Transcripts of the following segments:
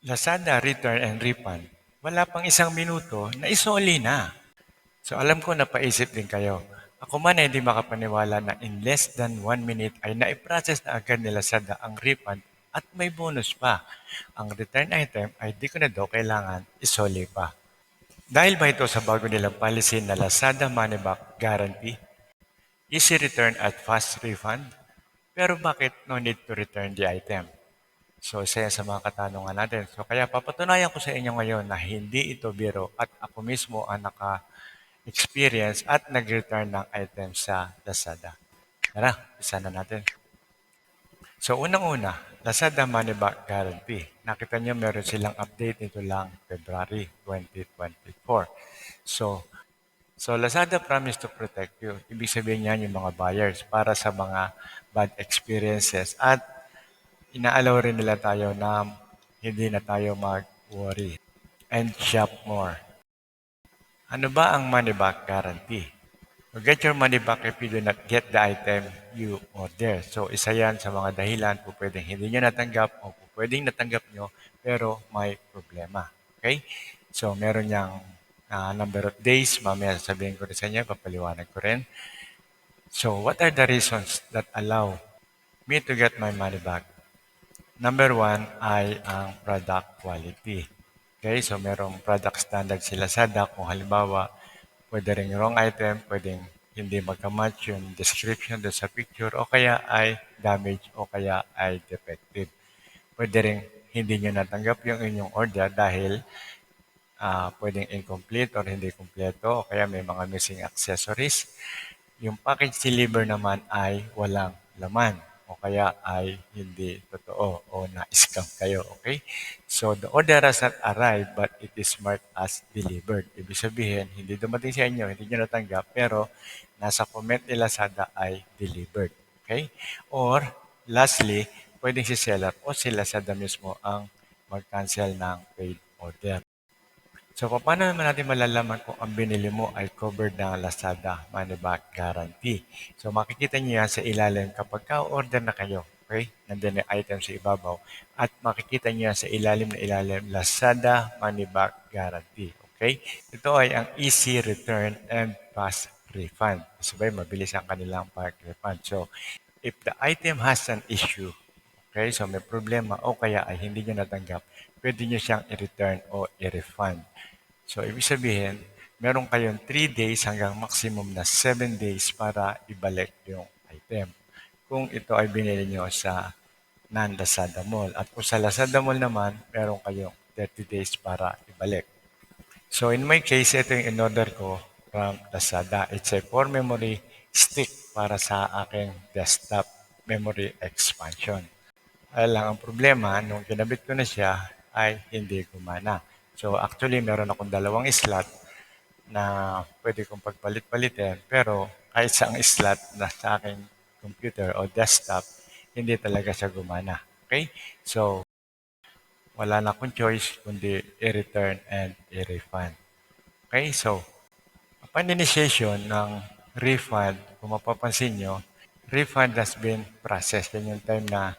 Lazada Return and Refund, wala pang isang minuto na isoli na. So alam ko napaisip din kayo. Ako man ay hindi makapaniwala na in less than 1 minute ay naiprocess na agad ni Lazada ang refund at may bonus pa. Ang return item ay di ko na daw kailangan isoli pa. Dahil ba ito sa bago nilang policy na Lazada Money Back Guarantee? Easy return at fast refund? Pero bakit no need to return the item? So, isa yan sa mga katanungan natin. So, kaya papatunayan ko sa inyo ngayon na hindi ito biro at ako mismo ang naka-experience at nag-return ng item sa Lazada. Tara, isa na natin. So, unang-una, Lazada Money Back Guarantee. Nakita nyo meron silang update nito lang February 2024. So Lazada promise to protect you. Ibig sabihin niyan yung mga buyers para sa mga bad experiences at inaalaw rin nila tayo na hindi na tayo mag-worry and shop more. Ano ba ang money back guarantee? You get your money back if you do not get the item you order. So, isa yan sa mga dahilan po pwedeng hindi nyo natanggap o po pwedeng natanggap nyo pero may problema. Okay? So, meron niyang number of days. Mamaya sasabihin ko rin sa inyo, papaliwanag ko rin. So, what are the reasons that allow me to get my money back? Number one ay ang product quality. Okay, so merong product standard sila sa DAC. Kung halimbawa, pwede rin wrong item, pwedeng hindi magka-match yung description doon sa picture, o kaya ay damage, o kaya ay defective. Pwede rin hindi nyo natanggap yung inyong order dahil pwedeng incomplete or hindi kompleto, o kaya may mga missing accessories. Yung package deliver naman ay walang laman o kaya ay hindi totoo o na-scam kayo, okay? So, the order has not arrived but it is marked as delivered. Ibig sabihin, hindi dumating sa inyo, hindi nyo natanggap, pero nasa comment ni Lazada ay delivered, okay? Or, lastly, pwedeng si seller o si Lazada mismo ang mag-cancel ng paid order. So, paano naman natin malalaman kung ang binili mo ay covered ng Lazada Money Back Guarantee? So, makikita niyo yan sa ilalim kapag ka-order na kayo. Okay? Nandun yung item sa ibabaw. At makikita niyo yan sa ilalim na ilalim, Lazada Money Back Guarantee. Okay? Ito ay ang easy return and fast refund. Sabay, mabilis ang kanilang back refund. So, if the item has an issue, okay, so may problema o kaya ay hindi nyo natanggap, pwede nyo siyang i-return o i-refund. So, ibig sabihin, meron kayong 3 days hanggang maximum na 7 days para ibalik yung item. Kung ito ay binili nyo sa non-Lazada Mall. At kung sa Lazada Mall naman, meron kayong 30 days para ibalik. So, in my case, ito yung in-order ko from Lazada. It's a 4 memory stick para sa aking desktop memory expansion. Lang ang problema, nung kinabit ko na siya, ay hindi gumana. So actually, meron akong dalawang slot na pwede kong pagpalit-palitin. Pero kahit sa slot na sa aking computer o desktop, hindi talaga siya gumana. Okay? So, wala na akong choice kundi i-return and i-refund. Okay? So, upon initiation ng refund, kung mapapansin nyo, refund has been processed. Yan yung time na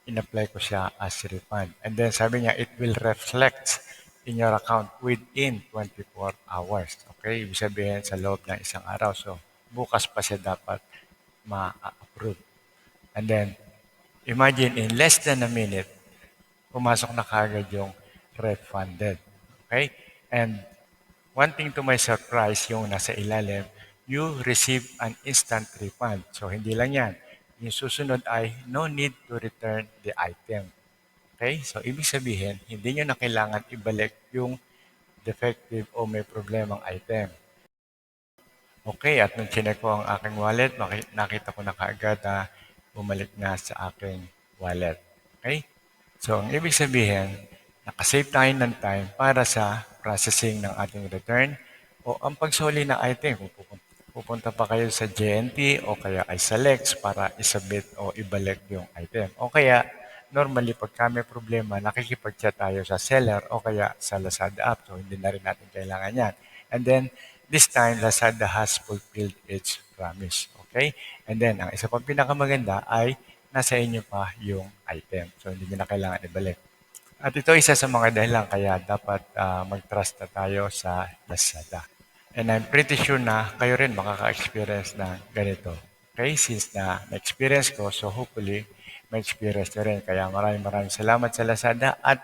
in-apply ko siya as refund. And then sabi niya, it will reflect in your account within 24 hours. Okay? Ibig sabihin sa loob ng isang araw. So, bukas pa siya dapat ma-approve. And then, imagine in less than a minute, pumasok na kagad yung refunded. Okay? And one thing to my surprise, yung nasa ilalim, you receive an instant refund. So, hindi lang yan. Yung susunod ay no need to return the item. Okay? So, ibig sabihin, hindi nyo na kailangan ibalik yung defective o may problemang item. Okay, at nung chinek ko ang aking wallet, nakita ko na kaagad na bumalik na sa aking wallet. Okay? So, ang ibig sabihin, nakasave tayo ng time para sa processing ng ating return o ang pagsoli ng item. Kung pupunta pa kayo sa JNT o kaya ay sa Lex para isubmit o ibalik yung item. O kaya, normally pag may problema, nakikipag-chat tayo sa seller o kaya sa Lazada app. So, hindi na rin natin kailangan yan. And then, this time, Lazada has fulfilled its promise. Okay? And then, ang isa pang pinakamaganda ay nasa inyo pa yung item. So, hindi nyo na kailangan ibalik. At ito isa sa mga dahilan kaya dapat mag-trust na tayo sa Lazada. And I'm pretty sure na kayo rin makaka-experience na ganito. Okay? Since na-experience ko, so hopefully, ma-experience nyo rin. Kaya maraming salamat sa Lazada at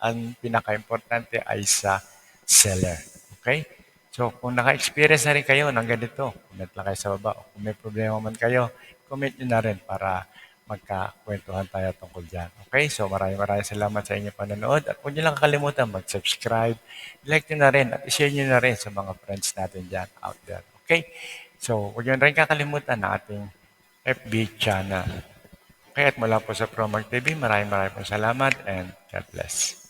ang pinaka-importante ay sa seller. Okay? So, kung naka-experience na rin kayo ng ganito, comment lang kayo sa baba. O kung may problema man kayo, comment nyo na rin para magkakwentuhan tayo tungkol dyan. Okay? So, maraming salamat sa inyong panonood. At huwag nyo lang kakalimutan mag-subscribe, like nyo na rin, at i-share nyo na rin sa mga friends natin dyan out there. Okay? So, huwag nyo rin kakalimutan na ating FB channel. Okay? At mula po sa Promag TV, maraming salamat and God bless.